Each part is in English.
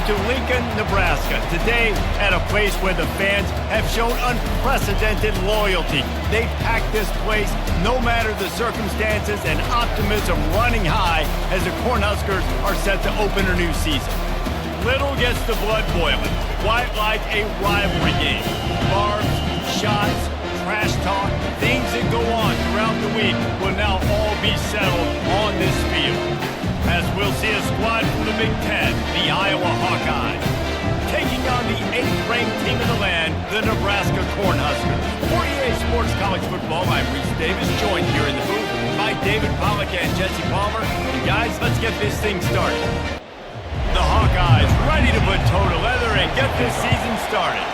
to Lincoln, Nebraska. Today, at a place where the fans have shown unprecedented loyalty. They packed this place no matter the circumstances, and optimism running high as the Cornhuskers are set to open a new season. Little gets the blood boiling, quite like a rivalry game. Barbs, shots, trash talk, things that go on throughout the week will now all be settled on this field. As we'll see a squad from the Big Ten, the Iowa Hawkeyes, taking on the 8th-ranked team in the land, the Nebraska Cornhuskers. For EA Sports College Football, I'm Reese Davis, joined here in the booth by David Pollack and Jesse Palmer. And guys, let's get this thing started. The Hawkeyes ready to put toe to leather and get this season started.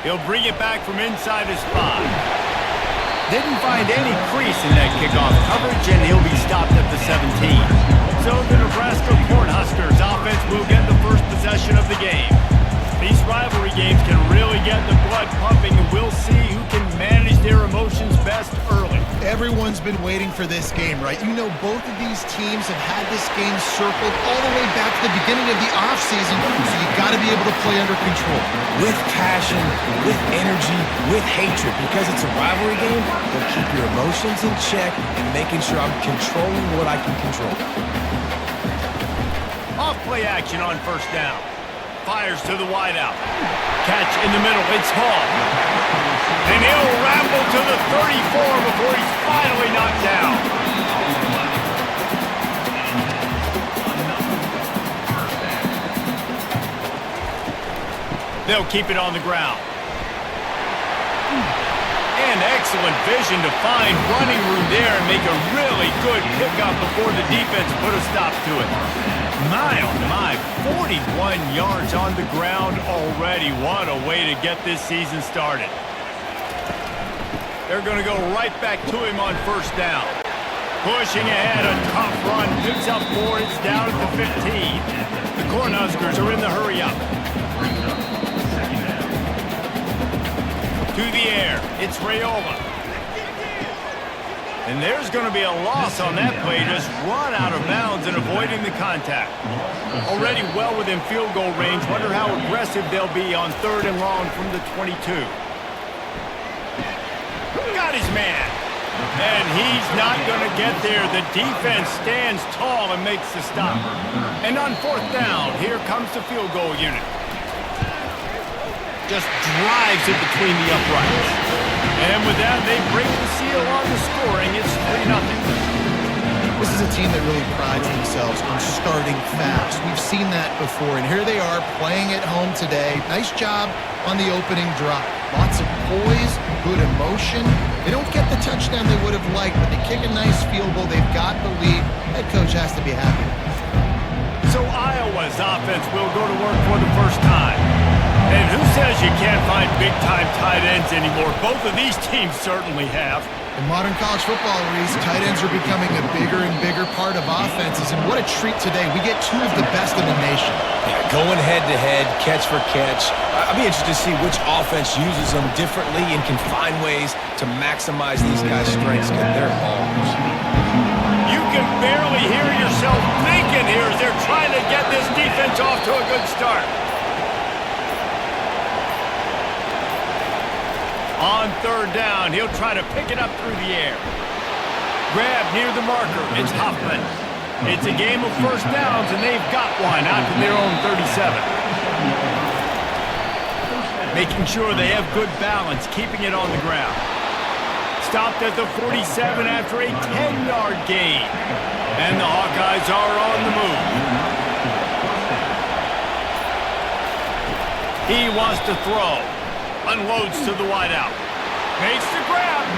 He'll bring it back from inside his spot. Didn't find any crease in that kickoff coverage, and he'll be stopped at the 17. So the Nebraska Cornhuskers offense will get the first possession of the game. These rivalry games can really get the blood pumping, and we'll see who can manage their emotions best early. Everyone's been waiting for this game, right? You know, both of these teams have had this game circled all the way back to the beginning of the offseason, so you got to be able to play under control. With passion, with energy, with hatred, because it's a rivalry game, they'll keep your emotions in check and making sure I'm controlling what I can control. Off play action on first down. Fires to the wideout. Catch in the middle. It's Hall. And he'll ramble to the 34 before he's finally knocked down. They'll keep it on the ground. And excellent vision to find running room there and make a really good pickup before the defense put a stop to it. My, oh my, 41 yards on the ground already. What a way to get this season started. They're going to go right back to him on first down. Pushing ahead, a tough run, picks up 4, it's down at the 15. The Cornhuskers are in the hurry up. To the air, it's Raiola. And there's going to be a loss on that play, just run out of bounds and avoiding the contact. Already well within field goal range. Wonder how aggressive they'll be on 3rd and long from the 22. Got his man. And he's not going to get there. The defense stands tall and makes the stop. And on 4th down, here comes the field goal unit. Just drives it between the uprights. And with that, they break the seal on the scoring. It's 3-0. This is a team that really prides themselves on starting fast. We've seen that before, and here they are playing at home today. Nice job on the opening drive. Lots of poise, good emotion. They don't get the touchdown they would have liked, but they kick a nice field goal. They've got the lead. Head coach has to be happy. So Iowa's offense will go to work for the first time. And who says you can't find big-time tight ends anymore? Both of these teams certainly have. In modern college football, Reese, tight ends are becoming a bigger and bigger part of offenses. And what a treat today. We get 2 of the best in the nation. Yeah, going head-to-head, catch for catch. I'll be interested to see which offense uses them differently and can find ways to maximize these guys' strengths, get their balls. You can barely hear yourself thinking here as they're trying to get this defense off to a good start. On 3rd down, he'll try to pick it up through the air. Grab near the marker. It's Hoffman. It's a game of first downs, and they've got one out to their own 37. Making sure they have good balance, keeping it on the ground. Stopped at the 47 after a 10-yard gain. And the Hawkeyes are on the move. He wants to throw. Unloads to the wideout. Makes the grab.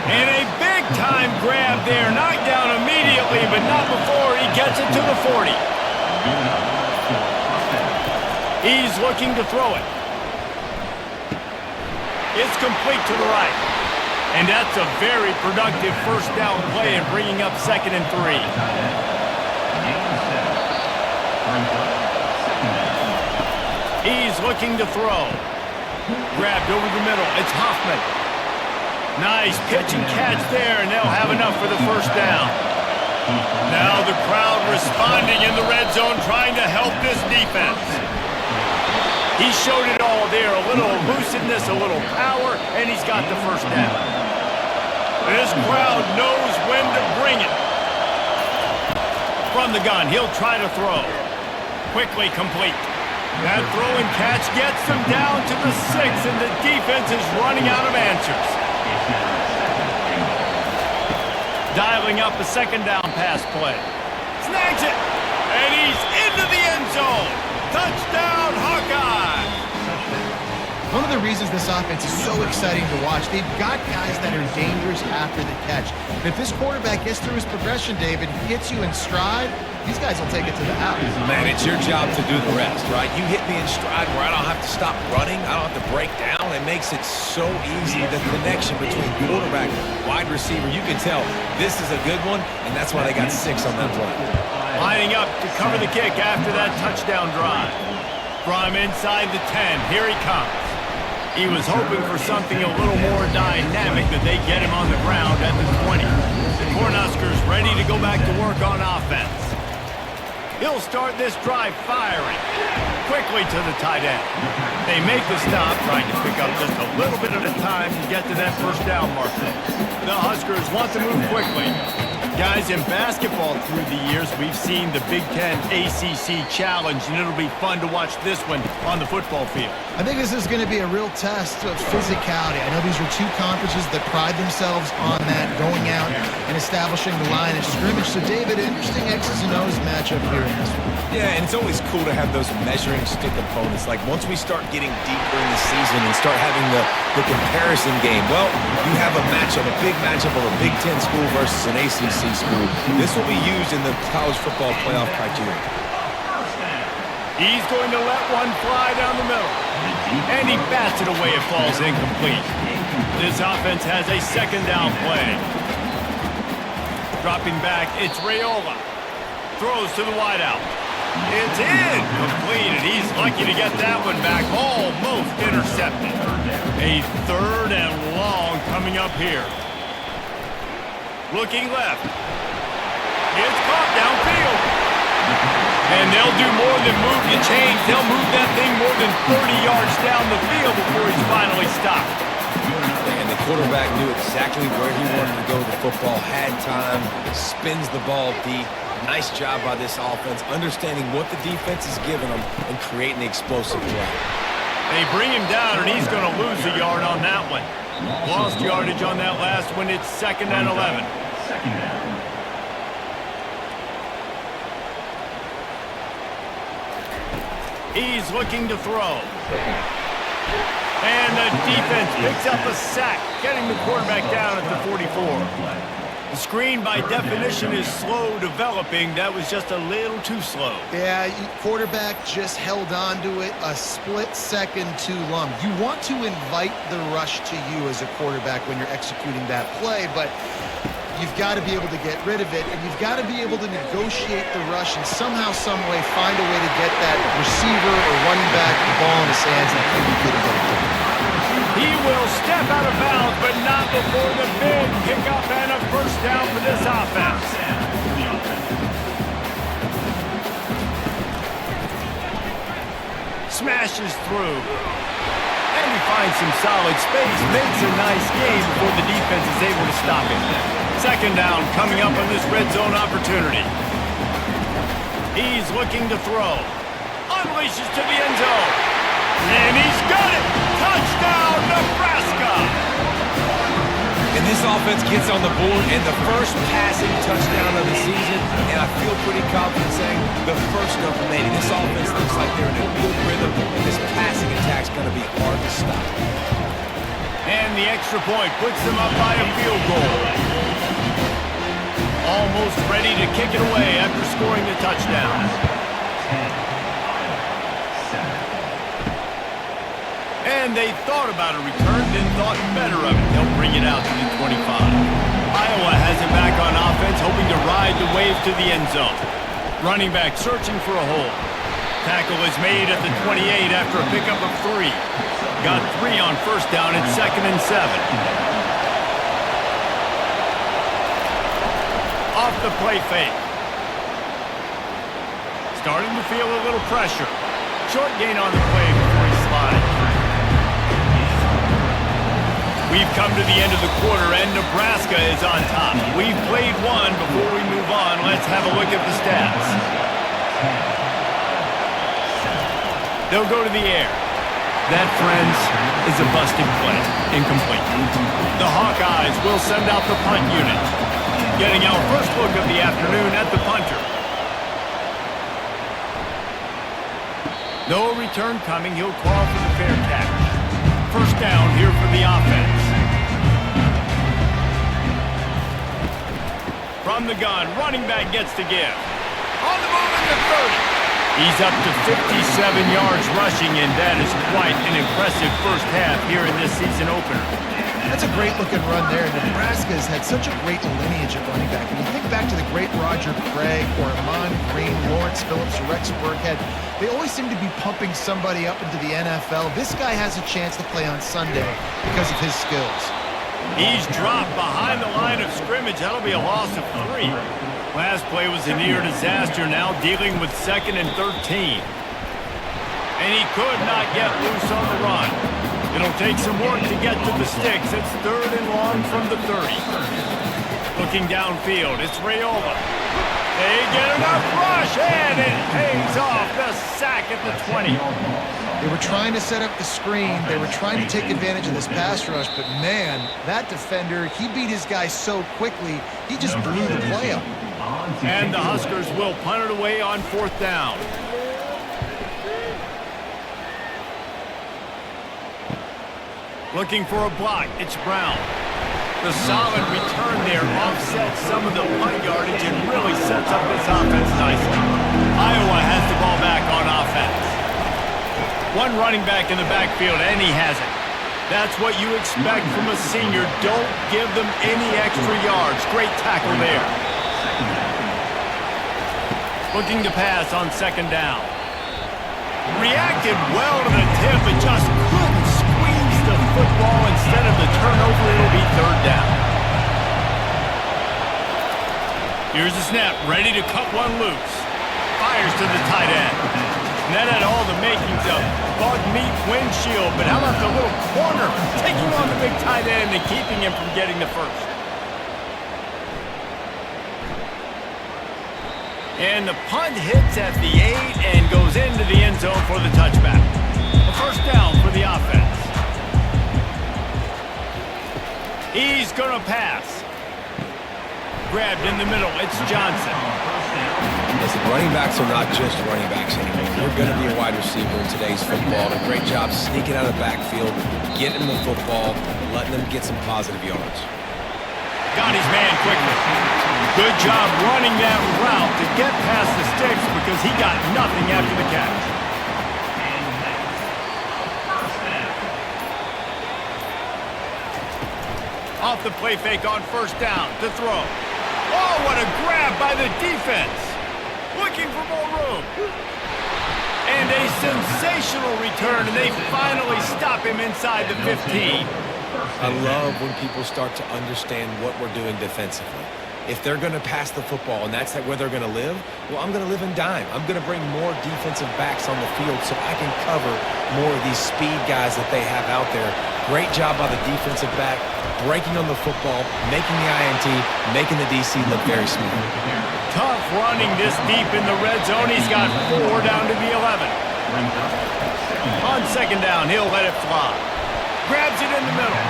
And a big-time grab there. Knocked down immediately, but not before he gets it to the 40. He's looking to throw it. It's complete to the right. And that's a very productive first down play and bringing up 2nd and 3. He's looking to throw. Grabbed over the middle. It's Hoffman. Nice pitch and catch there, and they'll have enough for the first down. Now the crowd responding in the red zone, trying to help this defense. He showed it all there, a little elusiveness, a little power, and he's got the first down. This crowd knows when to bring it. From the gun, he'll try to throw. Quickly complete. That throw and catch gets them down to the 6, and the defense is running out of answers. Dialing up a second down pass play. Snags it, and he's into the end zone. Touchdown, Hawkeye! One of the reasons this offense is so exciting to watch, they've got guys that are dangerous after the catch. And if this quarterback gets through his progression, David, gets you in stride, these guys will take it to the house. Man, it's your job to do the rest, right? You hit me in stride where I don't have to stop running. I don't have to break down. It makes it so easy, the connection between quarterback and wide receiver. You can tell this is a good one, and that's why they got 6 on that play. Lining up to cover the kick after that touchdown drive. From inside the 10, here he comes. He was hoping for something a little more dynamic, that they get him on the ground at the 20. The Cornhuskers ready to go back to work on offense. He'll start this drive firing. Quickly to the tight end. They make the stop, trying to pick up just a little bit at a time to get to that first down marker. The Huskers want to move quickly. Guys, in basketball through the years, we've seen the Big Ten ACC Challenge, and it'll be fun to watch this one on the football field. I think this is going to be a real test of physicality. I know these are 2 conferences that pride themselves on that, going out and establishing the line of scrimmage. So, David, interesting X's and O's matchup here in this one. Yeah, and it's always cool to have those measuring stick opponents. Like, once we start getting deeper in the season and start having the comparison game, well, you have a matchup, a big matchup of a Big Ten school versus an ACC school. This will be used in the college football playoff criteria. He's going to let one fly down the middle. And he bats it away. It falls incomplete. This offense has a second down play. Dropping back, it's Raiola. Throws to the wideout. It's in. Completed. He's lucky to get that one back. Almost intercepted. A third and long coming up here. Looking left. It's caught downfield. And they'll do more than move the chains. They'll move that thing more than 30 yards down the field before he's finally stopped. And the quarterback knew exactly where he wanted to go with the football, had time, spins the ball deep. Nice job by this offense, understanding what the defense is giving them and creating the explosive play. They bring him down, and he's going to lose a yard on that one. Lost yardage on that last one. It's 2nd and 11. He's looking to throw. And the defense picks up a sack, getting the quarterback down at the 44. The screen, by definition, is slow developing. That was just a little too slow. Yeah, quarterback just held on to it a split second too long. You want to invite the rush to you as a quarterback when you're executing that play, but you've got to be able to get rid of it, and you've got to be able to negotiate the rush and somehow, some way, find a way to get that receiver or running back the ball in his hands and keep him getting it. He will step out of bounds, but not before the big kickoff and a first down for this offense. Smashes through. And he finds some solid space, makes a nice game before the defense is able to stop him. Second down coming up on this red zone opportunity. He's looking to throw. Unleashes to the end zone. And he's got it! Touchdown, Nebraska! And this offense gets on the board and the first passing touchdown of the season, and I feel pretty confident saying the first of many. This offense looks like they're in a good rhythm, and this passing attack's going to be hard to stop. And the extra point puts them up by a field goal. Almost ready to kick it away after scoring the touchdown. And they thought about a return, then thought better of it. They'll bring it out to the 25. Iowa has it back on offense, hoping to ride the wave to the end zone. Running back searching for a hole. Tackle is made at the 28 after a pickup of 3. Got 3 on first down at 2nd and 7. Off the play fake. Starting to feel a little pressure. Short gain on the play before he slides. We've come to the end of the quarter, and Nebraska is on top. We've played one. Before we move on, let's have a look at the stats. They'll go to the air. That, friends, is a busted play. Incomplete. The Hawkeyes will send out the punt unit. Getting our first look of the afternoon at the punter. No return coming. He'll call for the fair catch. First down here for the offense. From the gun, running back gets to give. On the move in the 30. He's up to 57 yards rushing, and that is quite an impressive first half here in this season opener. That's a great-looking run there. Nebraska has had such a great lineage at running back. When you think back to the great Roger Craig or Amon Green, Lawrence Phillips, or Rex Burkhead, they always seem to be pumping somebody up into the NFL. This guy has a chance to play on Sunday because of his skills. He's dropped behind the line of scrimmage. That'll be a loss of 3. Last play was a near disaster, now dealing with 2nd and 13. And he could not get loose on the run. It'll take some work to get to the sticks. It's 3rd and long from the 30. Looking downfield, it's Raiola. They get enough rush, and it pays off. The sack at the 20. They were trying to set up the screen. They were trying to take advantage of this pass rush, but man, that defender, he beat his guy so quickly, he just blew the play up. And the Huskers will punt it away on 4th down. Looking for a block, it's Brown. The solid return there offsets some of the punt yardage and really sets up this offense nicely. Iowa has the ball back on offense. One running back in the backfield, and he has it. That's what you expect from a senior. Don't give them any extra yards. Great tackle there. Looking to pass on 2nd down. Reacted well to the tip, but just couldn't squeeze the football. Instead of the turnover, it'll be 3rd down. Here's the snap, ready to cut one loose. Fires to the tight end. And that had all the makings of bug meat windshield, but how about the little corner taking on the big tight end and keeping him from getting the first? And the punt hits at the 8 and goes into the end zone for the touchback. A first down for the offense. He's going to pass. Grabbed in the middle. It's Johnson. Listen, running backs are not just running backs anymore. You're going to be a wide receiver in today's football. And a great job sneaking out of the backfield, getting the football, letting them get some positive yards. Got his man quickly. Good job running that route to get past the sticks because he got nothing after the catch. Off the play fake on 1st down to throw. Oh, what a grab by the defense. Looking for more room. And a sensational return, and they finally stop him inside the 15. I love when people start to understand what we're doing defensively. If they're going to pass the football and that's where they're going to live, well, I'm going to live in dime. I'm going to bring more defensive backs on the field so I can cover more of these speed guys that they have out there. Great job by the defensive back, breaking on the football, making the INT, making the DC look very smooth. Tough running this deep in the red zone. He's got 4 down to the 11. On 2nd down, he'll let it fly. Grabs it in the middle.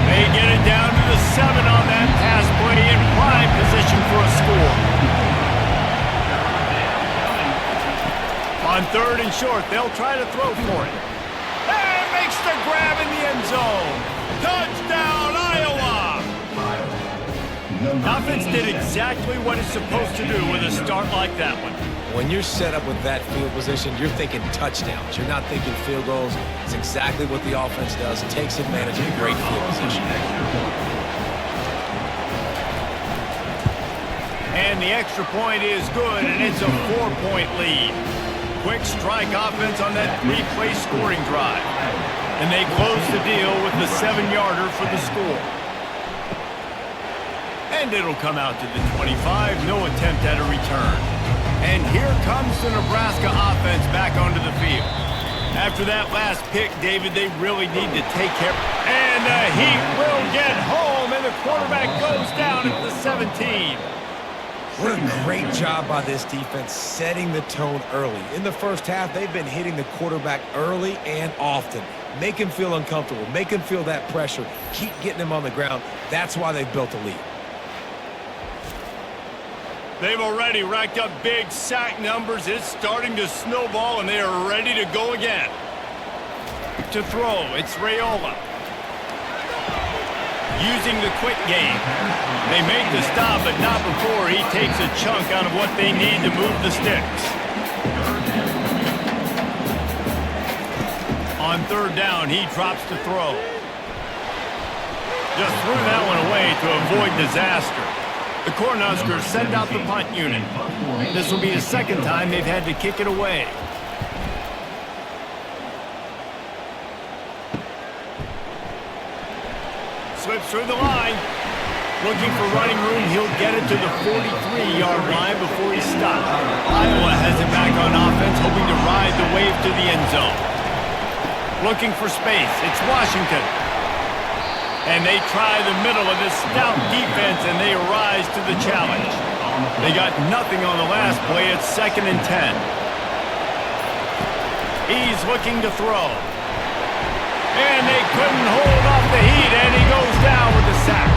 They get it down to the 7 on that pass play in prime position for a score. On 3rd and short, they'll try to throw for it. And makes the grab in the end zone. Touchdown, Iowa! Offense did exactly what it's supposed to do with a start like that one. When you're set up with that field position, you're thinking touchdowns. You're not thinking field goals. It's exactly what the offense does. It takes advantage of a great field position. And the extra point is good, and it's a 4-point lead. Quick strike offense on that 3-play scoring drive. And they close the deal with the 7-yarder for the score. And it'll come out to the 25. No attempt at a return. And here comes the Nebraska offense back onto the field. After that last pick, David, they really need to take care. And the Heat will get home, and the quarterback goes down at the 17. What a great job by this defense setting the tone early. In the first half, they've been hitting the quarterback early and often. Make him feel uncomfortable. Make him feel that pressure. Keep getting him on the ground. That's why they've built a lead. They've already racked up big sack numbers. It's starting to snowball, and they are ready to go again. To throw, it's Raiola. Using the quick game. They make the stop, but not before he takes a chunk out of what they need to move the sticks. On third down, he drops to throw. Just threw that one away to avoid disaster. The Cornhuskers send out the punt unit. This will be the second time they've had to kick it away. Slips through the line. Looking for running room. He'll get it to the 43-yard line before he stops. Iowa has it back on offense, hoping to ride the wave to the end zone. Looking for space. It's Washington. And they try the middle of this stout defense, and they rise to the challenge. They got nothing on the last play. It's 2nd and 10. He's looking to throw. And they couldn't hold off the Heat, and he goes down with the sack.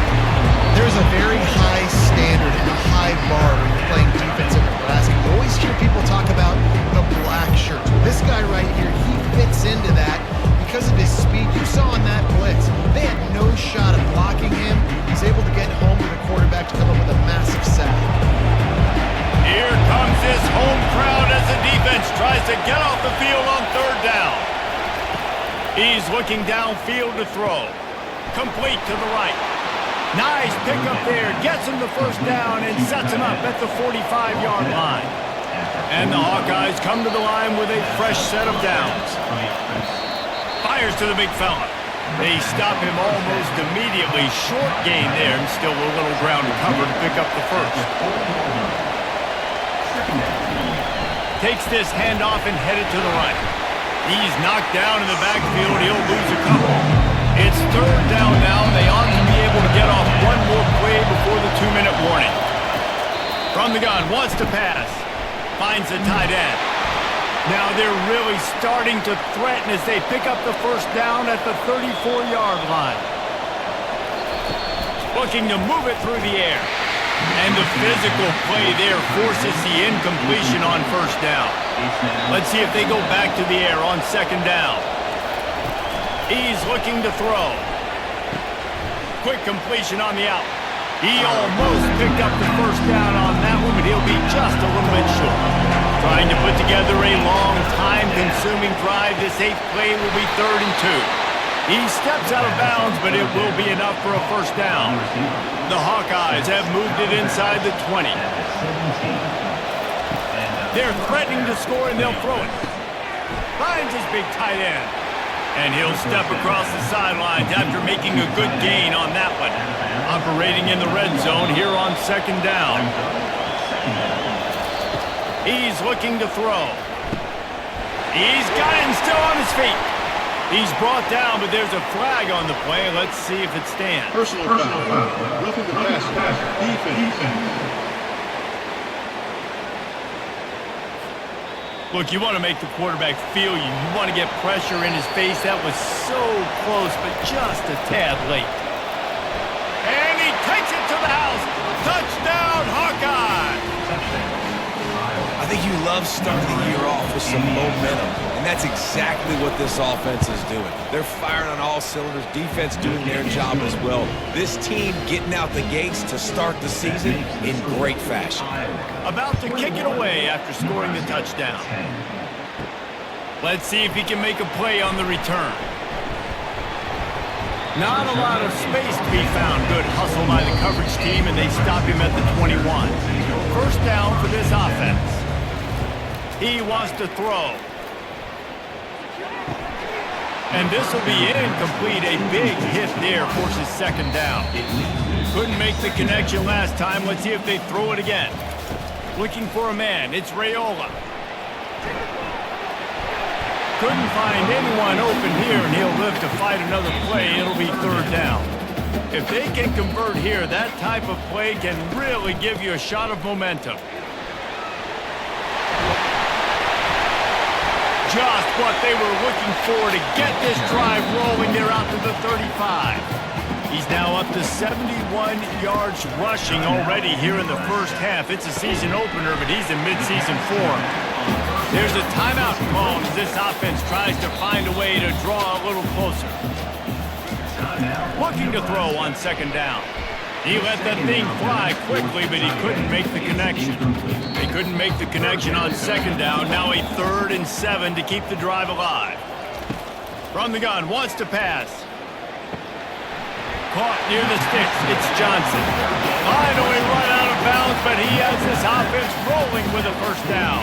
There's a very high standard and a high bar when you're playing defense at Nebraska. You always hear people talk about the black shirts. Well, this guy right here, he fits into that because of his speed. You saw on that blitz, they had no shot of blocking him. He's able to get home to the quarterback to come up with a massive sack. Here comes this home crowd as the defense tries to get off the field on third down. He's looking downfield to throw. Complete to the right. Nice pickup there. Gets him the first down and sets him up at the 45-yard line. And the Hawkeyes come to the line with a fresh set of downs. Fires to the big fella. They stop him almost immediately. Short gain there, and still a little ground to cover to pick up the first. Takes this handoff and headed to the right. He's knocked down in the backfield. He'll lose a couple. It's third down now. They ought to be able to get off one more play before the 2-minute warning. From the gun, wants to pass. Finds the tight end. Now they're really starting to threaten as they pick up the first down at the 34-yard line. Looking to move it through the air. And the physical play there forces the incompletion on first down. Let's see if they go back to the air on second down. He's looking to throw. Quick completion on the out. He almost picked up the first down on that one, but he'll be just a little bit short. Trying to put together a long, time-consuming drive. This 8th play will be 3rd and 2. He steps out of bounds, but it will be enough for a first down. The Hawkeyes have moved it inside the 20. They're threatening to score, and they'll throw it. Finds his big tight end. And he'll step across the sidelines after making a good gain on that one. Operating in the red zone here on second down. He's looking to throw. He's got him still on his feet. He's brought down, but there's a flag on the play. Let's see if it stands. Personal foul. Roughing the pass. Defense. Look, you want to make the quarterback feel you. You want to get pressure in his face. That was so close, but just a tad late. And he takes it to the house. Touchdown, Hawkeye! I think you love starting the year off with some momentum, and that's exactly what this offense is doing. They're firing on all cylinders, defense doing their job as well. This team getting out the gates to start the season in great fashion. About to kick it away after scoring the touchdown. Let's see if he can make a play on the return. Not a lot of space to be found. Good hustle by the coverage team, and they stop him at the 21. First down for this offense. He wants to throw. And this will be incomplete. A big hit there forces second down. Couldn't make the connection last time. Let's see if they throw it again. Looking for a man. It's Raiola. Couldn't find anyone open here, and he'll live to fight another play. It'll be third down. If they can convert here, that type of play can really give you a shot of momentum. Just what they were looking for to get this drive rolling. They're out to the 35. He's now up to 71 yards rushing already here in the first half. It's a season opener, but he's in midseason form. There's a timeout called as this offense tries to find a way to draw a little closer. Looking to throw on second down. He let that thing fly quickly, but he couldn't make the connection. They couldn't make the connection on second down. Now a 3rd and 7 to keep the drive alive. From the gun, wants to pass. Caught near the sticks. It's Johnson. Finally run out of bounds, but he has this offense rolling with a first down.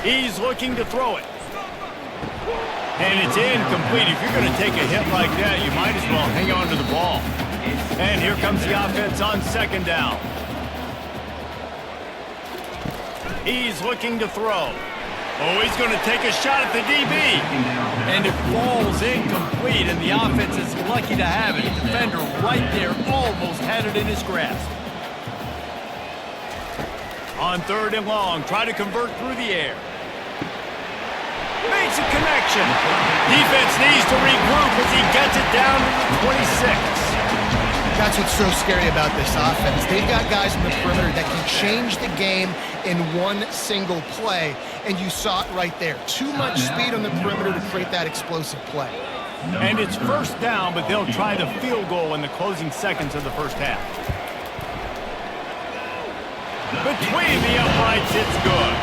He's looking to throw it. And it's incomplete. If you're going to take a hit like that, you might as well hang on to the ball. And here comes the offense on second down. He's looking to throw. Oh, he's going to take a shot at the DB. And it falls incomplete, and the offense is lucky to have it. The defender right there almost had it in his grasp. On 3rd and long, try to convert through the air. Makes a connection. Defense needs to regroup as he gets it down to the 26. That's what's so scary about this offense. They've got guys in the perimeter that can change the game in one single play, and you saw it right there. Too much speed on the perimeter to create that explosive play. And it's first down, but they'll try the field goal in the closing seconds of the first half. Between the uprights, it's good.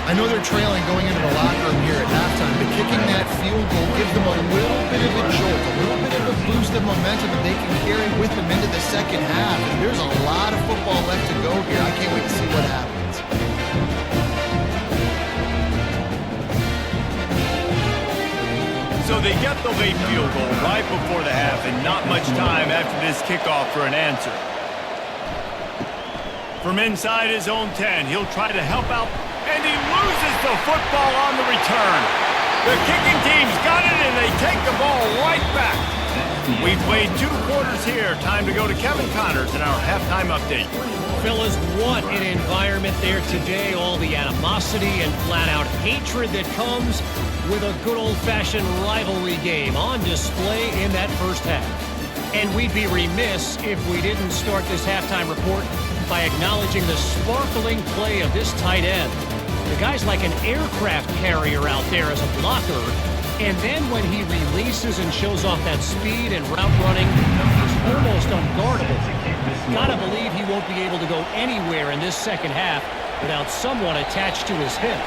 I know they're trailing going into the locker room here at halftime, but kicking that field goal gives them a little bit of a jolt, a little bit of a boost of momentum that they can carry with them into the second half. And there's a lot of football left to go here. I can't wait to see what happens. So they get the late field goal right before the half, and not much time after this kickoff for an answer. From inside his own 10, he'll try to help out, and he loses the football on the return. The kicking team's got it, and they take the ball right back. We've played 2 quarters here. Time to go to Kevin Connors in our halftime update. Fellas, what an environment there today. All the animosity and flat-out hatred that comes with a good old-fashioned rivalry game on display in that first half. And we'd be remiss if we didn't start this halftime report by acknowledging the sparkling play of this tight end. The guy's like an aircraft carrier out there as a blocker, and then when he releases and shows off that speed and route running, he's almost unguardable. Gotta believe he won't be able to go anywhere in this second half without someone attached to his hip.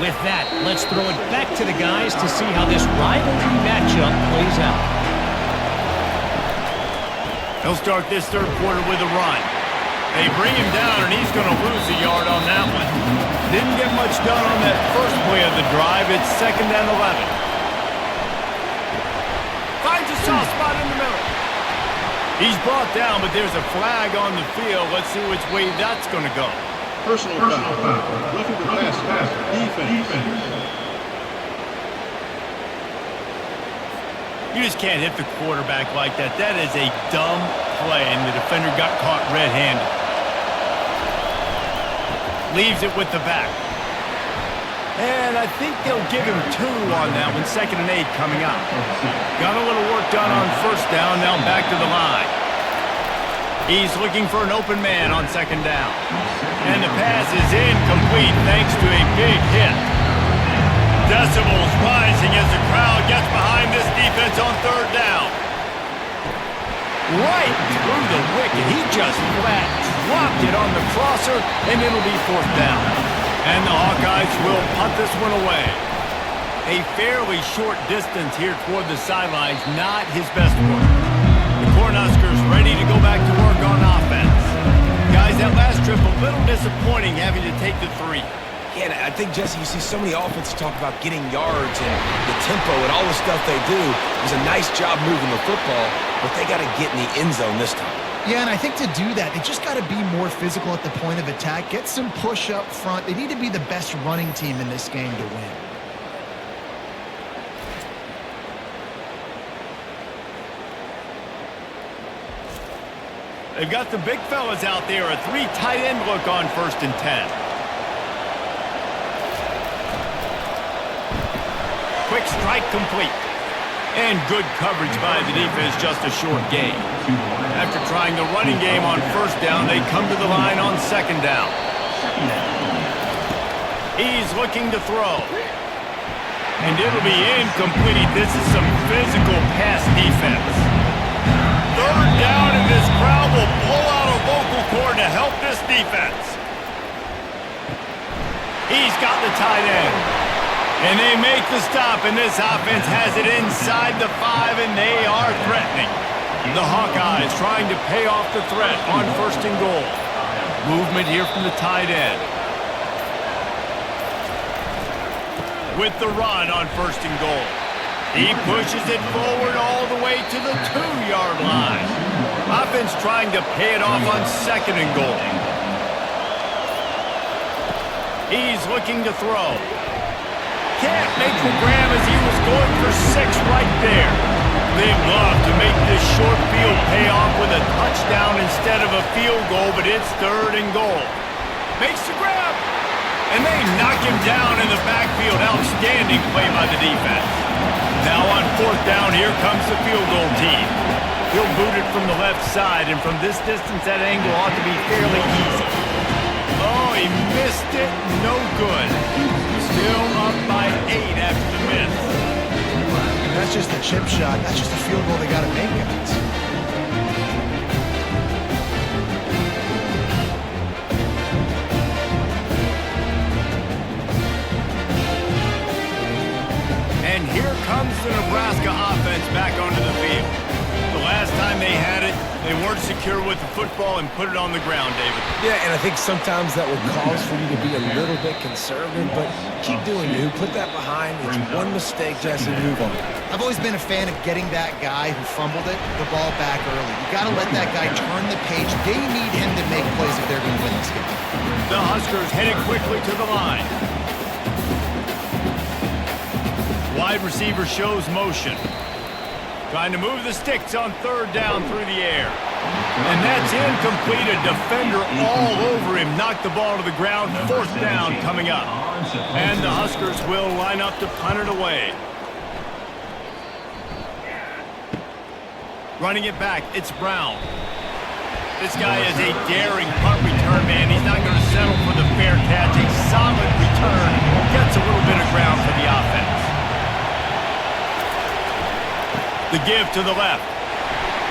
With that, let's throw it back to the guys to see how this rivalry matchup plays out. He'll start this third quarter with a run. They bring him down, and he's going to lose a yard on that one. Didn't get much done on that first play of the drive. It's 2nd and 11. Finds a soft spot in the middle. He's brought down, but there's a flag on the field. Let's see which way that's going to go. Personal foul. Roughing the pass. Defense. You just can't hit the quarterback like that. That is a dumb play, and the defender got caught red-handed. Leaves it with the back. And I think they'll give him 2 on that one. 2nd and 8 coming up. Got a little work done on first down. Now back to the line. He's looking for an open man on 2nd down. And the pass is incomplete thanks to a big hit. Decibels rising as the crowd gets behind this defense on 3rd down. Right through the wicket. He just flat dropped it on the crosser, and it'll be 4th down. And the Hawkeyes will punt this one away. A fairly short distance here toward the sidelines, not his best work. The Cornhuskers ready to go back to work on offense. Guys, that last trip a little disappointing having to take the 3. Yeah, and I think, Jesse, you see so many offenses talk about getting yards and the tempo and all the stuff they do. It was a nice job moving the football, but they got to get in the end zone this time. Yeah, and I think to do that, they just got to be more physical at the point of attack, get some push up front. They need to be the best running team in this game to win. They've got the big fellas out there, a 3 tight end look on 1st and 10. Quick strike complete. And good coverage by the defense, just a short gain. After trying the running game on 1st down, they come to the line on 2nd down. He's looking to throw. And it'll be incomplete. This is some physical pass defense. 3rd down, and this crowd will pull out a vocal cord to help this defense. He's got the tight end. And they make the stop, and this offense has it inside the 5, and they are threatening. The Hawkeyes trying to pay off the threat on 1st and goal. Movement here from the tight end. With the run on 1st and goal. He pushes it forward all the way to the 2-yard line. Offense trying to pay it off on 2nd and goal. He's looking to throw. Can't make the grab as he was going for 6 right there. They'd love to make this short field pay off with a touchdown instead of a field goal, but it's 3rd and goal. Makes the grab, and they knock him down in the backfield. Outstanding play by the defense. Now on 4th down, here comes the field goal team. He'll boot it from the left side, and from this distance, that angle ought to be fairly easy. Oh, he missed it. No good. Still up by 8 after the miss. And that's just a chip shot. That's just a field goal they got to make, guys. And here comes the Nebraska offense back onto the field. The last time they had it, they weren't secure with the football and put it on the ground, David. Yeah, and I think sometimes that will cause for you to be a little bit conservative, but keep doing you. Put that behind. It's one mistake, Jesse, move on. I've always been a fan of getting that guy who fumbled it, the ball back early. You got to let that guy turn the page. They need him to make plays if they're going to win this game. The Huskers headed quickly to the line. Wide receiver shows motion. Trying to move the sticks on 3rd down through the air. And that's incomplete. A defender all over him. Knocked the ball to the ground. 4th down coming up. And the Huskers will line up to punt it away. Running it back, it's Brown. This guy is a daring punt return man. He's not going to settle for the fair catch. A solid return. Gets a little bit of ground for the offense. The give to the left.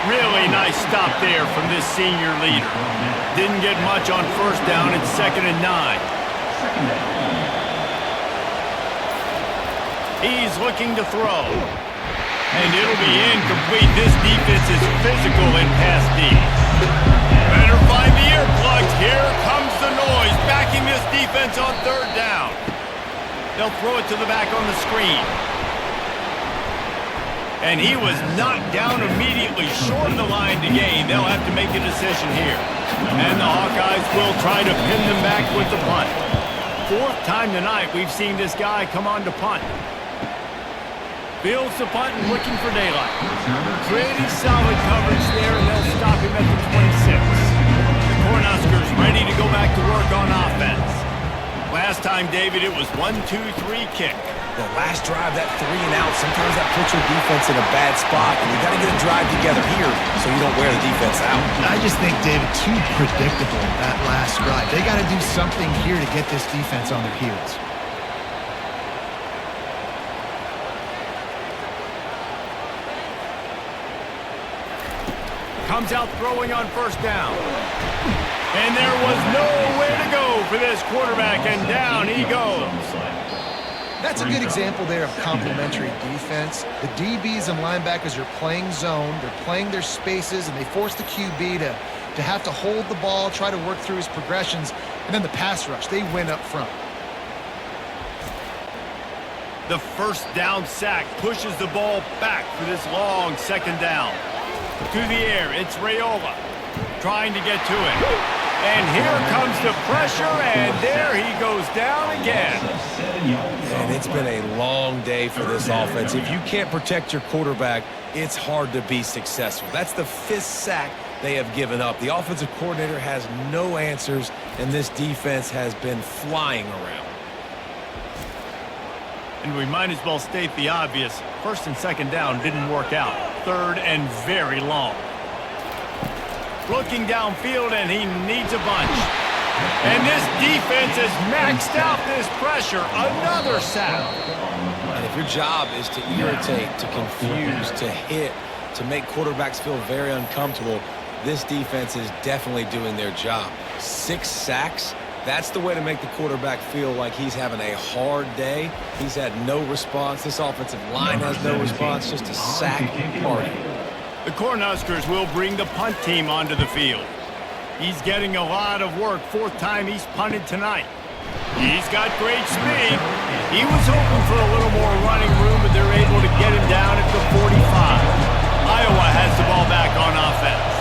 Really nice stop there from this senior leader. Didn't get much on 1st down. It's 2nd and 9. He's looking to throw. And it'll be incomplete. This defense is physical in pass D. Better find the earplugs. Here comes the noise. Backing this defense on 3rd down. They'll throw it to the back on the screen. And he was knocked down immediately short of the line to gain. They'll have to make a decision here. And the Hawkeyes will try to pin them back with the punt. 4th time tonight we've seen this guy come on to punt. Fields the punt and looking for daylight. Pretty solid coverage there, and they'll stop him at the 26. The Cornhuskers ready to go back to work on offense. Last time, David, it was 1-2-3 kick. The last drive, that 3 and out, sometimes that puts your defense in a bad spot, and you got to get a drive together here so you don't wear the defense out. I just think, David, too predictable that last drive. They got to do something here to get this defense on their heels. Comes out throwing on 1st down. And there was nowhere to go for this quarterback, and down he goes. That's a good example there of complementary defense. The DBs and linebackers are playing zone, they're playing their spaces, and they force the QB to have to hold the ball, try to work through his progressions, and then the pass rush, they win up front. The first down sack pushes the ball back for this long second down. To the air, it's Raiola trying to get to it. And here comes the pressure, and there he goes down again. And it's been a long day for this offense. If you can't protect your quarterback, it's hard to be successful. That's the 5th sack they have given up. The offensive coordinator has no answers, and this defense has been flying around. And we might as well state the obvious. First and second down didn't work out. Third and very long. Looking downfield, and he needs a bunch. And this defense has maxed out this pressure. Another sack. And if your job is to irritate, to confuse, to hit, to make quarterbacks feel very uncomfortable, this defense is definitely doing their job. 6 sacks, that's the way to make the quarterback feel like he's having a hard day. He's had no response. This offensive line has no response, just a sack party. The Cornhuskers will bring the punt team onto the field. He's getting a lot of work. 4th time he's punted tonight. He's got great speed. He was hoping for a little more running room, but they're able to get him down at the 45. Iowa has the ball back on offense.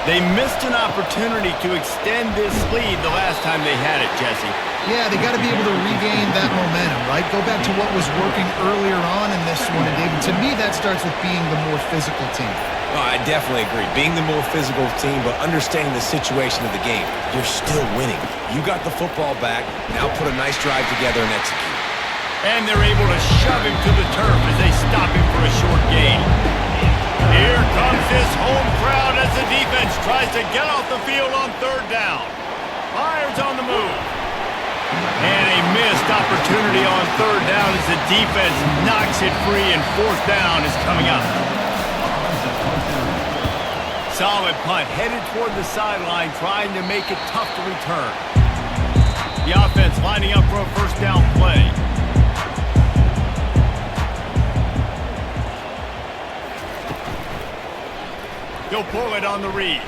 They missed an opportunity to extend this lead the last time they had it, Jesse. Yeah, they got to be able to regain that momentum, right? Go back to what was working earlier on in this one, and David, to me, that starts with being the more physical team. Oh, I definitely agree. Being the more physical team, but understanding the situation of the game. You're still winning. You got the football back. Now put a nice drive together and execute. And they're able to shove him to the turf as they stop him for a short gain. Here comes this home crowd as the defense tries to get off the field on 3rd down. Fires on the move. And a missed opportunity on 3rd down as the defense knocks it free, and 4th down is coming up. Solid punt, headed toward the sideline, trying to make it tough to return. The offense lining up for a 1st down play. He'll pull it on the read.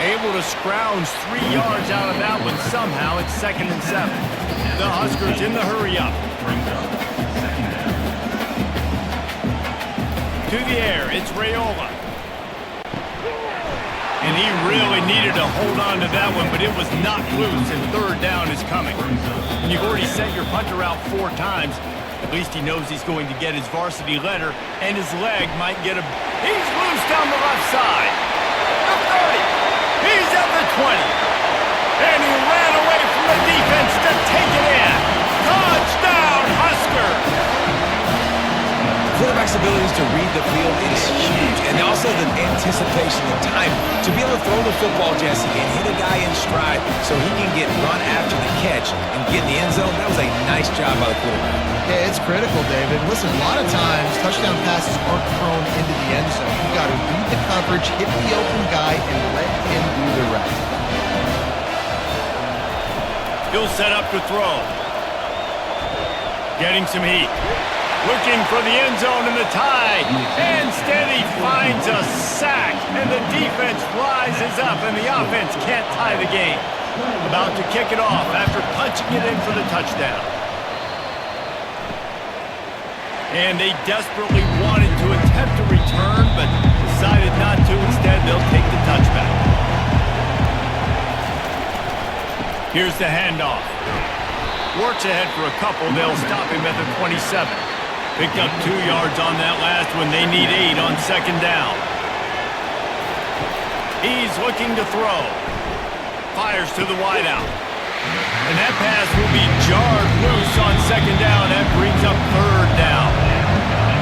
Able to scrounge 3 yards out of that one somehow. It's 2nd and 7. The Huskers in the hurry-up. To the air, it's Raiola. And he really needed to hold on to that one, but it was not loose, and 3rd down is coming. When you've already sent your punter out 4 times, at least he knows he's going to get his varsity letter, and his leg might get a... He's loose down the left side. The 30. He's at the 20. And he ran away from the defense to take it in. Touchdown, Huskers! Quarterback's abilities to read the field is huge, and also the anticipation, the time to be able to throw the football, Jesse, and hit a guy in stride so he can get run after the catch and get in the end zone. That was a nice job by the quarterback. Yeah, it's critical, David. Listen, a lot of times touchdown passes aren't thrown into the end zone. You got to read the coverage, hit the open guy, and let him do the rest. He'll set up to throw. Getting some heat. Looking for the end zone in the tie. Instead, he finds a sack, and the defense rises up, and the offense can't tie the game. About to kick it off after punching it in for the touchdown. And they desperately wanted to attempt a return, but decided not to. Instead, they'll take the touchback. Here's the handoff. Works ahead for a couple. They'll stop him at the 27. Picked up 2 yards on that last one. They need 8 on 2nd down. He's looking to throw. Fires to the wideout. And that pass will be jarred loose on 2nd down. That brings up 3rd down.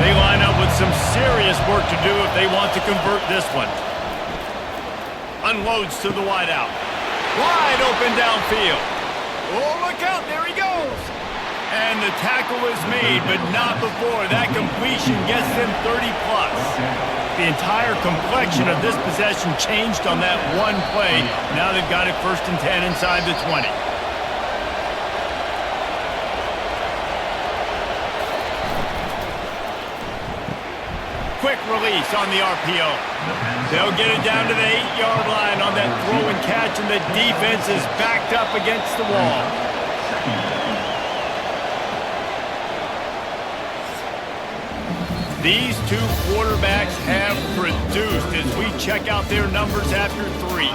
They line up with some serious work to do if they want to convert this one. Unloads to the wideout. Wide open downfield. Oh, look out. There he goes. And the tackle is made, but not before. That completion gets them 30-plus. The entire complexion of this possession changed on that one play. Now they've got it 1st and 10 inside the 20. Quick release on the RPO. They'll get it down to the 8-yard line on that throw and catch, and the defense is backed up against the wall. These two quarterbacks have produced as we check out their numbers after 3.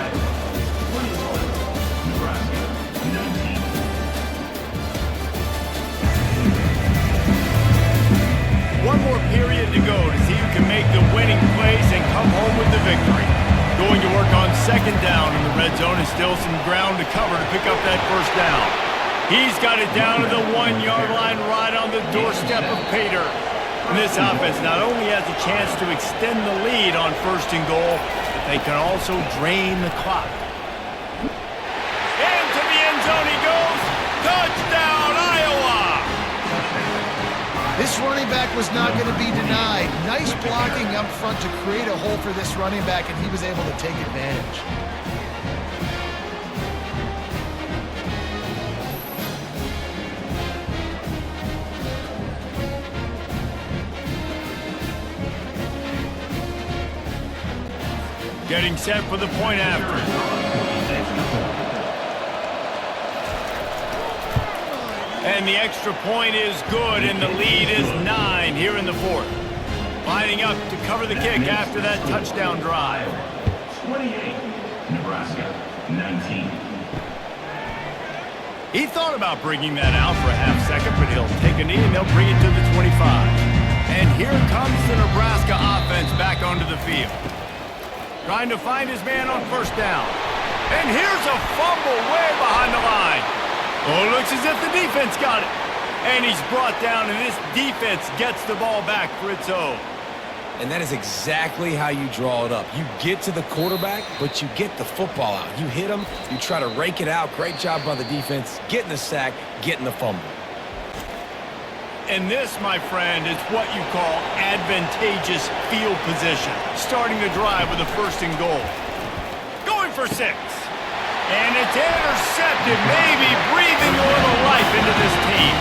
One more period to go to see who can make the winning plays and come home with the victory. Going to work on second down in the red zone and still some ground to cover to pick up that first down. He's got it down to the 1-yard line right on the doorstep of Pater. And this offense not only has a chance to extend the lead on first and goal, but they can also drain the clock. Into the end zone he goes. Touchdown, Iowa! This running back was not going to be denied. Nice blocking up front to create a hole for this running back, and he was able to take advantage. Getting set for the point after. And the extra point is good, and the lead is 9 here in the fourth. Lining up to cover the kick after that touchdown drive. 28, Nebraska, 19. He thought about bringing that out for a half second, but he'll take a knee and they'll bring it to the 25. And here comes the Nebraska offense back onto the field. Trying to find his man on first down. And here's a fumble way behind the line. Oh, looks as if the defense got it. And he's brought down, and this defense gets the ball back for its own. And that is exactly how you draw it up. You get to the quarterback, but you get the football out. You hit him, you try to rake it out. Great job by the defense, getting the sack, getting the fumble. And this, my friend, is what you call advantageous field position. Starting the drive with a first and goal. Going for 6. And it's intercepted, maybe breathing a little life into this team.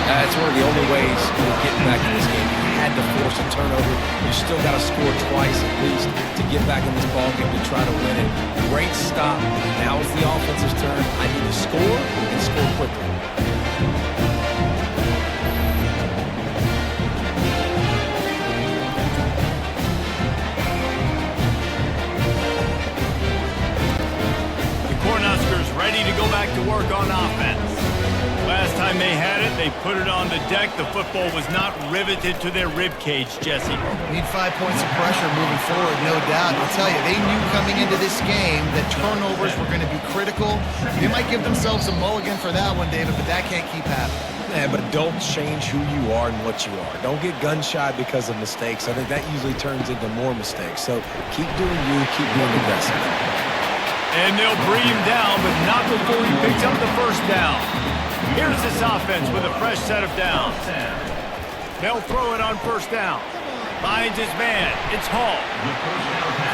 That's one of the only ways you're getting back in this game. You had to force a turnover. You still got to score twice at least to get back in this ball game to try to win it. Great stop. Now it's the offensive's turn. I need to score and score quickly. Ready to go back to work on offense. Last time they had it, they put it on the deck. The football was not riveted to their rib cage, Jesse. Need 5 points of pressure moving forward, no doubt. I'll tell you, they knew coming into this game that turnovers were going to be critical. They might give themselves a mulligan for that one, David, but that can't keep happening. Yeah, but don't change who you are and what you are. Don't get gun-shy because of mistakes. I think that usually turns into more mistakes. So keep doing you, keep being aggressive. And they'll bring him down, but not before he picks up the first down. Here's this offense with a fresh set of downs. They'll throw it on first down. Finds his man. It's Hall.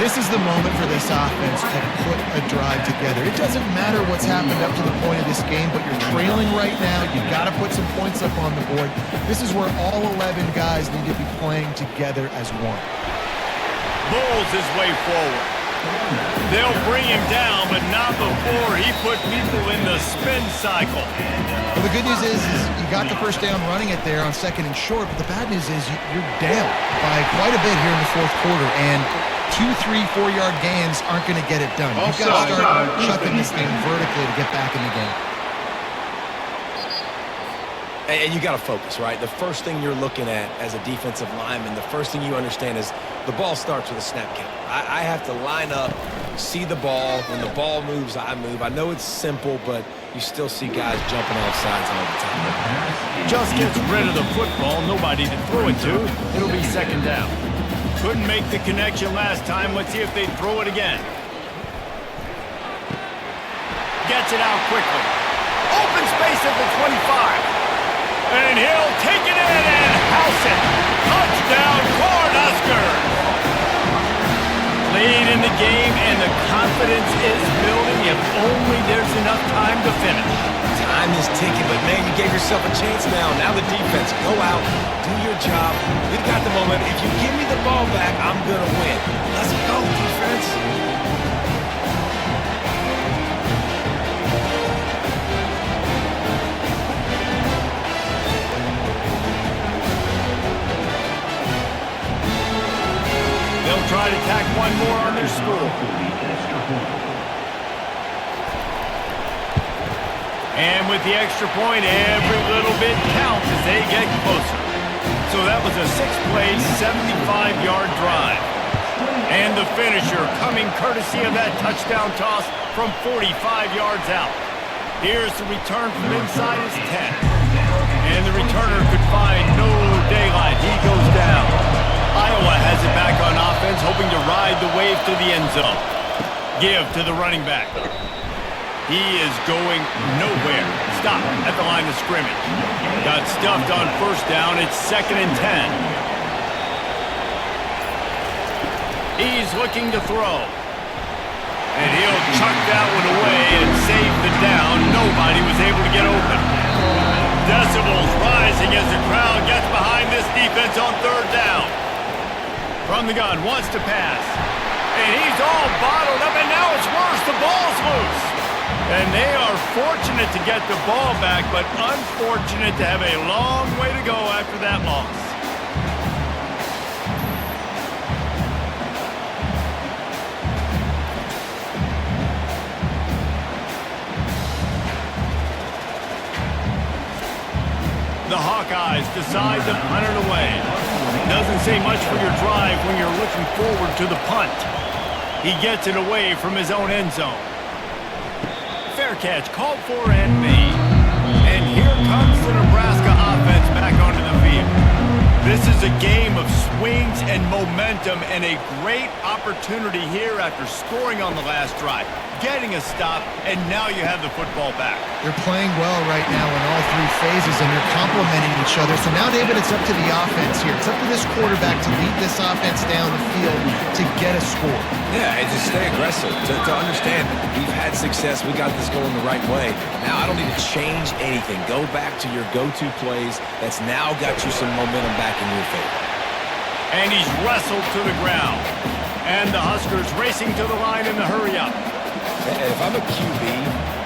This is the moment for this offense to put a drive together. It doesn't matter what's happened up to the point of this game, but you're trailing right now. You've got to put some points up on the board. This is where all 11 guys need to be playing together as one. Bulls his way forward. They'll bring him down, but not before he put people in the spin cycle. Well, the good news is you got the first down running it there on second and short, but the bad news is you're down by quite a bit here in the fourth quarter, and 2, 3, 4-yard gains aren't going to get it done. You've got to start chucking this thing vertically to get back in the game. And you got to focus, right? The first thing you're looking at as a defensive lineman, the first thing you understand is the ball starts with a snap count. I have to line up, see the ball. When the ball moves, I move. I know it's simple, but you still see guys jumping off sides all the time. Just gets rid of the football, nobody to throw it to. It'll be second down. Couldn't make the connection last time. Let's see if they throw it again. Gets it out quickly. Open space at the 25. And he'll take it in and house it. Touchdown, Cornhuskers! Lead in the game, and the confidence is building if only there's enough time to finish. Time is ticking, but man, you gave yourself a chance now. Now the defense, go out, do your job. We've got the moment. If you give me the ball back, I'm going to win. Let's go, defense. And with the extra point, every little bit counts as they get closer. So that was a 6-play, 75-yard drive. And the finisher coming courtesy of that touchdown toss from 45 yards out. Here's the return from inside his 10. And the returner could find no daylight. He goes down. Iowa has it back on offense, hoping to ride the wave to the end zone. Give to the running back. He is going nowhere. Stop at the line of scrimmage. Got stuffed on first down. It's 2nd and 10. He's looking to throw. And he'll chuck that one away and save the down. Nobody was able to get open. Decibels rising as the crowd gets behind this defense on 3rd down. From the gun, wants to pass. And he's all bottled up, and now it's worse. The ball's loose. And they are fortunate to get the ball back, but unfortunate to have a long way to go after that loss. The Hawkeyes decide to punt it away. Doesn't say much for your drive when you're looking forward to the punt. He gets it away from his own end zone. Fair catch, called for and made. And here comes the Nebraska offense back onto the field. This is a game of swings and momentum and a great opportunity here after scoring on the last drive, getting a stop, and now you have the football back. They're playing well right now in all 3 phases, and they're complementing each other. So now, David, it's up to the offense here. It's up to this quarterback to lead this offense down the field to get a score. Yeah, and to stay aggressive, to understand we've had success, we got this going the right way. Now I don't need to change anything. Go back to your go-to plays. That's now got you some momentum back in your favor. And he's wrestled to the ground. And the Huskers racing to the line in the hurry-up. If I'm a QB,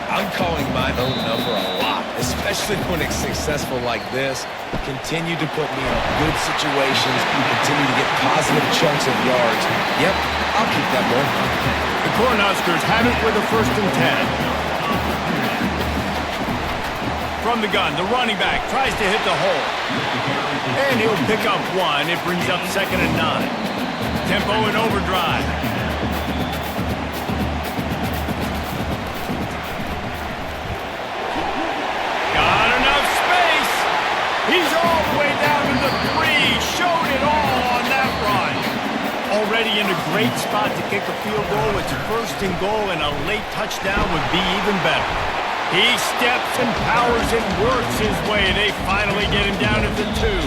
I'm calling my own number a lot, especially when it's successful like this. Continue to put me in good situations, continue to get positive chunks of yards. Yep, I'll keep that going. The Cornhuskers have it with a 1st and 10. From the gun, the running back tries to hit the hole. And he'll pick up 1. It brings up 2nd and 9. Tempo in overdrive. Got enough space. He's all the way down to the 3. Showed it all on that run. Already in a great spot to kick a field goal. It's 1st and goal, and a late touchdown would be even better. He steps and powers and works his way. They finally get him down at the 2.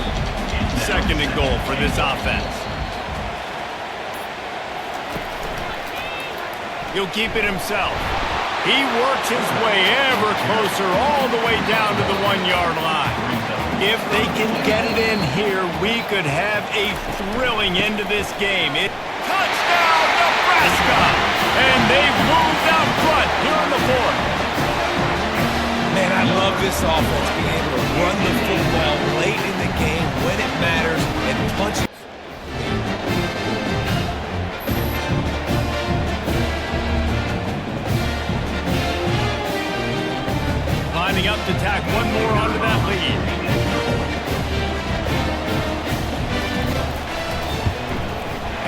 2nd and goal for this offense. He'll keep it himself. He works his way ever closer all the way down to the 1-yard line. If they can get it in here, we could have a thrilling end to this game. Touchdown, Nebraska! And they've moved out front here in the 4th. Man, I love this offense, being able to run the football late in the game when it matters and punch it. Lining up to tack 1 more onto that lead.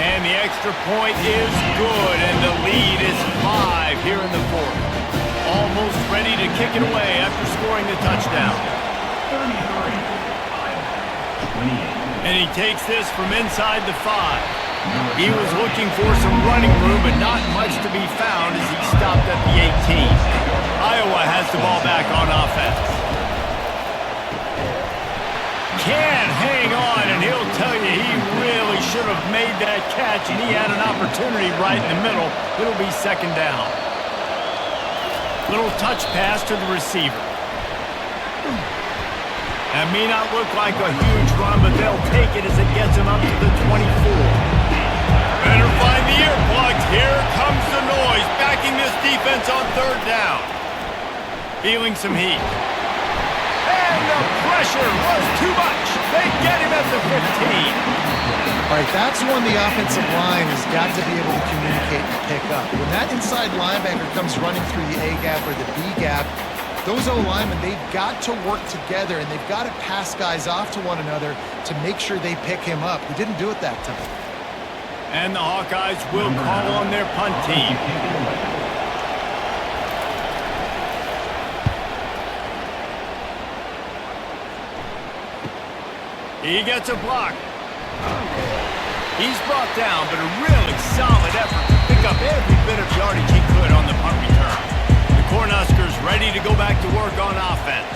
And the extra point is good, and the lead is 5 here in the 4th. Almost ready to kick it away after scoring the touchdown. 33, 28. And he takes this from inside the 5. He was looking for some running room, but not much to be found as he stopped at the 18. Iowa has the ball back on offense. Can't hang on, and he'll tell you he really should have made that catch, and he had an opportunity right in the middle. It'll be 2nd down. Little touch pass to the receiver. That may not look like a huge run, but they'll take it as it gets him up to the 24. Better find the earplugs. Here comes the noise, backing this defense on 3rd down. Feeling some heat. And the pressure was too much. They get him at the 15. All right, that's one the offensive line has got to be able to communicate and pick up. When that inside linebacker comes running through the A gap or the B gap, Those O-linemen, they've got to work together, and they've got to pass guys off to one another to make sure they pick him up. He didn't do it that time. And the Hawkeyes will call on their punt team. He gets a block. He's brought down, but a really solid effort to pick up every bit of yardage he could on the punt return. The Cornhuskers ready to go back to work on offense.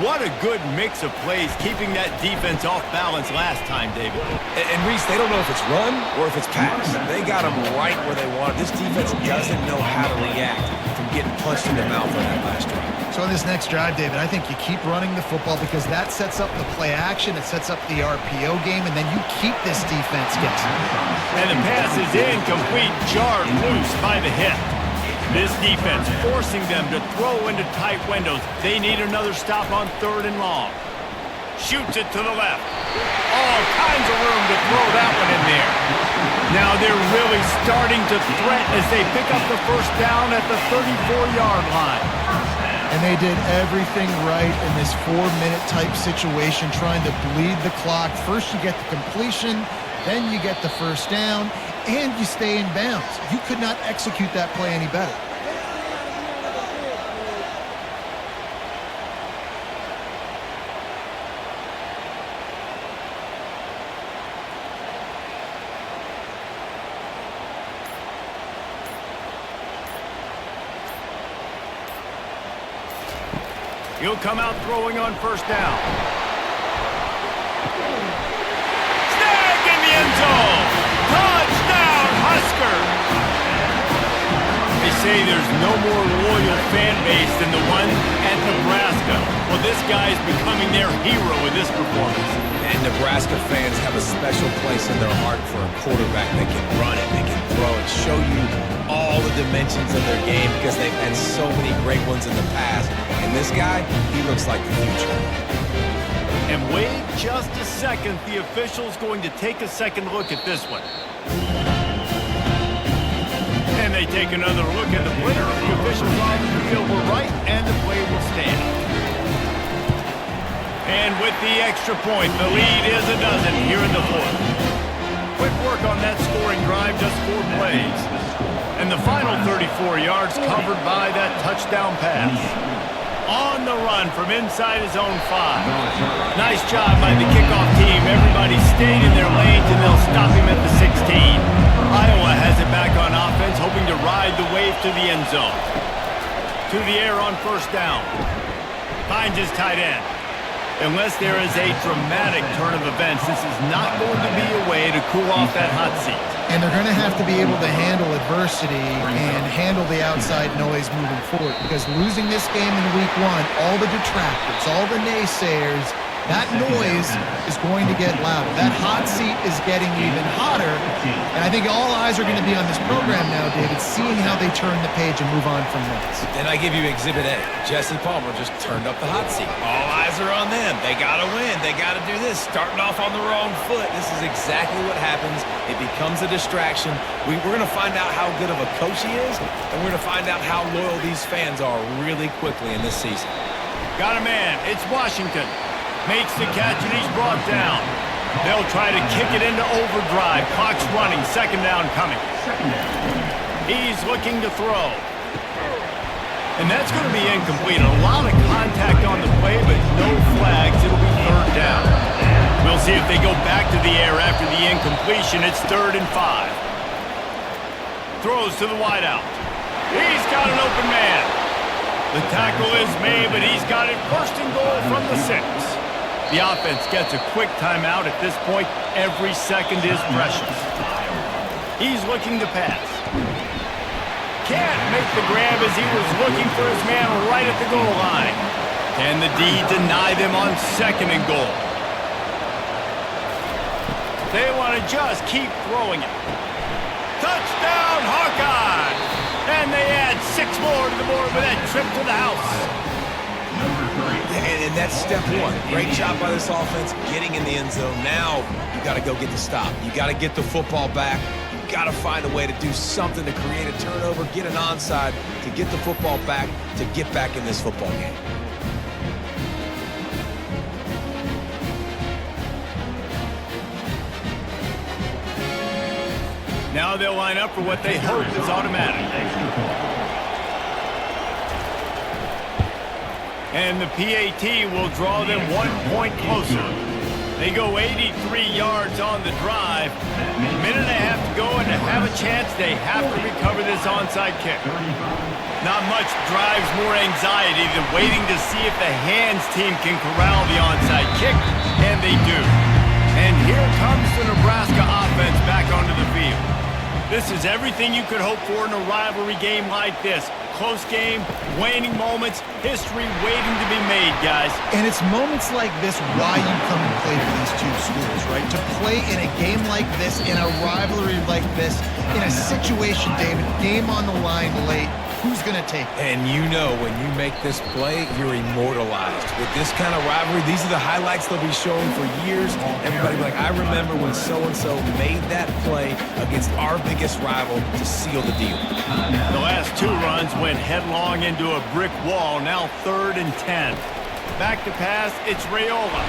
What a good mix of plays, keeping that defense off balance last time, David. And Reese, they don't know if it's run or if it's pass. They got them right where they want it. This defense doesn't know how to react from getting punched in the mouth on that last drive. So in this next drive, David, I think you keep running the football because that sets up the play action, it sets up the RPO game, and then you keep this defense guessing. And the pass is incomplete, jarred loose by the hit. This defense forcing them to throw into tight windows. They need another stop on 3rd and long. Shoots it to the left. All kinds of room to throw that one in there. Now they're really starting to threaten as they pick up the first down at the 34-yard line. And they did everything right in this 4-minute type situation, trying to bleed the clock. First you get the completion, then you get the first down, and you stay in bounds. You could not execute that play any better. He'll come out throwing on first down. Snag in the end zone. Touchdown, Husker. They say there's no more loyal fan base than the one at Nebraska. Well, this guy is becoming their hero in this performance. And Nebraska fans have a special place in their heart for a quarterback that can run it, they can throw it, show you all the dimensions of their game because they've had so many great ones in the past. And this guy, he looks like the future. And wait just a second. The official's going to take a second look at this one. And they take another look at the player. The officials on the field were right, and the play will stand. And with the extra point, the lead is a dozen here in the 4th. Quick work on that scoring drive, just 4 plays. And the final 34 yards covered by that touchdown pass. On the run from inside his own 5. Nice job by the kickoff team. Everybody stayed in their lanes, and they'll stop him at the 16. Iowa has it back on offense, hoping to ride the wave to the end zone. To the air on first down. Finds his tight end. Unless there is a dramatic turn of events, this is not going to be a way to cool off that hot seat. And they're going to have to be able to handle adversity and handle the outside noise moving forward, because losing this game in week 1, all the detractors, all the naysayers, that noise is going to get louder. That hot seat is getting even hotter, and I think all eyes are going to be on this program now, David, seeing how they turn the page and move on from this. Then I give you Exhibit A. Jesse Palmer just turned up the hot seat. All eyes are on them. They got to win. They got to do this. Starting off on the wrong foot. This is exactly what happens. It becomes a distraction. We're going to find out how good of a coach he is, and we're going to find out how loyal these fans are really quickly in this season. Got a man. It's Washington. Makes the catch, and he's brought down. They'll try to kick it into overdrive. Clock's running. Second down coming. He's looking to throw. And that's going to be incomplete. A lot of contact on the play, but no flags. It'll be 3rd down. We'll see if they go back to the air after the incompletion. It's 3rd and 5. Throws to the wideout. He's got an open man. The tackle is made, but he's got it 1st and goal from the 6. The offense gets a quick timeout at this point. Every second is precious. He's looking to pass. Can't make the grab as he was looking for his man right at the goal line. Can the D deny them on 2nd and goal? They want to just keep throwing it. Touchdown, Hawkeye! And they add 6 more to the board with that trip to the house. And that's step 1. Great job by this offense getting in the end zone. Now you got to go get the stop. You got to get the football back. You You've got to find a way to do something to create a turnover, get an onside, to get the football back, to get back in this football game. Now they'll line up for what they hope is automatic. And the PAT will draw them 1 point closer. They go 83 yards on the drive. A minute and a half to go, and to have a chance, they have to recover this onside kick. Not much drives more anxiety than waiting to see if the hands team can corral the onside kick, and they do. And here comes the Nebraska offense back onto the field. This is everything you could hope for in a rivalry game like this. Close game, waning moments, history waiting to be made, guys. And it's moments like this why you come and play for these two schools, right? To play in a game like this, in a rivalry like this, in a situation, David, game on the line late, who's going to take it? And you know when you make this play, you're immortalized. With this kind of rivalry, these are the highlights they'll be showing for years. Everybody will be like, I remember when so-and-so made that play against our biggest rival to seal the deal. The last two runs went headlong into a brick wall, now 3rd and 10. Back to pass, it's Raiola.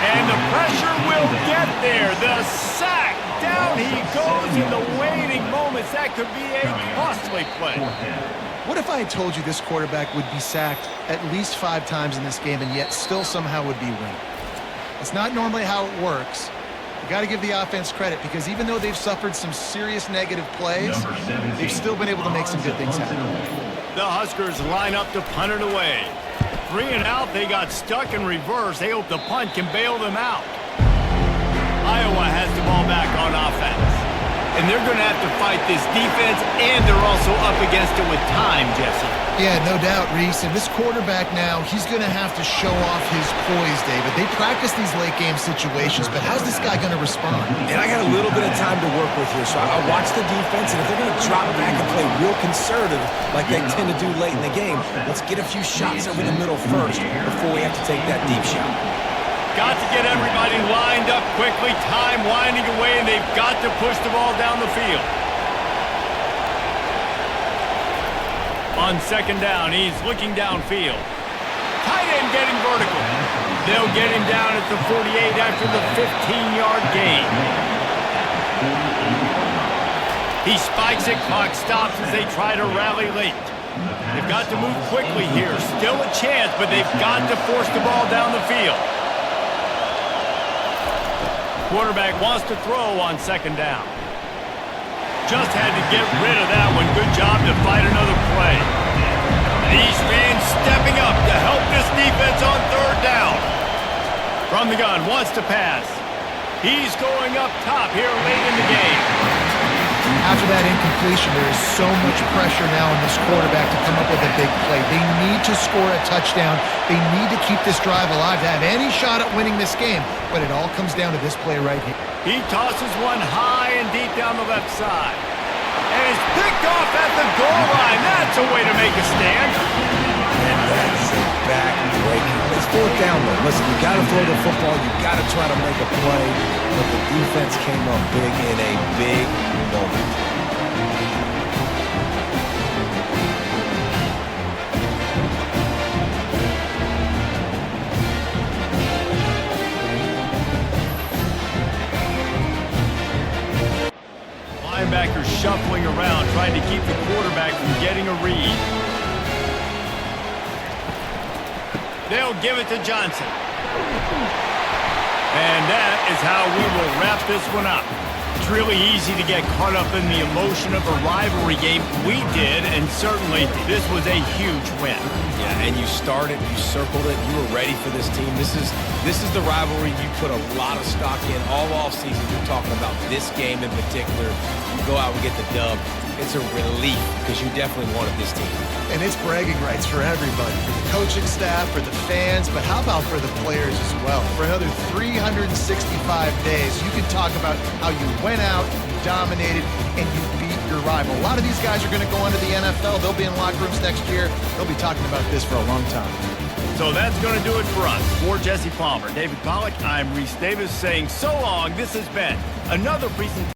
And the pressure will get there. The sack. Down he goes in the waiting moments. That could be a costly play. What if I had told you this quarterback would be sacked at least 5 times in this game and yet still somehow would be winning? It's not normally how it works. You got to give the offense credit because even though they've suffered some serious negative plays, they've still been able to make some good things happen. The Huskers line up to punt it away. 3 and out, they got stuck in reverse. They hope the punt can bail them out. Iowa has the ball back on offense. And they're going to have to fight this defense, and they're also up against it with time, Jesse. Yeah, no doubt, Reese. And this quarterback now, he's going to have to show off his poise, David. They practice these late-game situations, but how's this guy going to respond? And I got a little bit of time to work with here, so I watch the defense, and if they're going to drop back and play real conservative like they tend to do late in the game, let's get a few shots over the middle first before we have to take that deep shot. Got to get everybody lined up quickly. Time winding away, and they've got to push the ball down the field. On 2nd down, he's looking downfield. Tight end getting vertical. They'll get him down at the 48 after the 15-yard gain. He spikes it, clock stops as they try to rally late. They've got to move quickly here. Still a chance, but they've got to force the ball down the field. Quarterback wants to throw on 2nd down. Just had to get rid of that one. Good job to fight another play. These fans stepping up to help this defense on 3rd down. From the gun, wants to pass. He's going up top here late in the game. After that incompletion, there is so much pressure now on this quarterback to come up with a big play. They need to score a touchdown. They need to keep this drive alive to have any shot at winning this game. But it all comes down to this play right here. He tosses one high and deep down the left side. And it's picked off at the goal line. That's a way to make a stand. And that's a back-breaker. It's 4th down, though. Listen, you got to throw the football. You got to try to make a play. But the defense came up big in a big moment. Linebackers shuffling around, trying to keep the quarterback from getting a read. They'll give it to Johnson. And that is how we will wrap this one up. It's really easy to get caught up in the emotion of a rivalry game. We did, and certainly this was a huge win. Yeah, and you started, you circled it, you were ready for this team. This is the rivalry you put a lot of stock in all offseason. You're talking about this game in particular. You go out and get the dub. It's a relief because you definitely wanted this team. And it's bragging rights for everybody, for the coaching staff, for the fans, but how about for the players as well? For another 365 days, you can talk about how you went out, you dominated, and you beat your rival. A lot of these guys are going to go on to the NFL. They'll be in locker rooms next year. They'll be talking about this for a long time. So that's going to do it for us. For Jesse Palmer, David Pollack, I'm Reese Davis saying so long. This has been another presentation.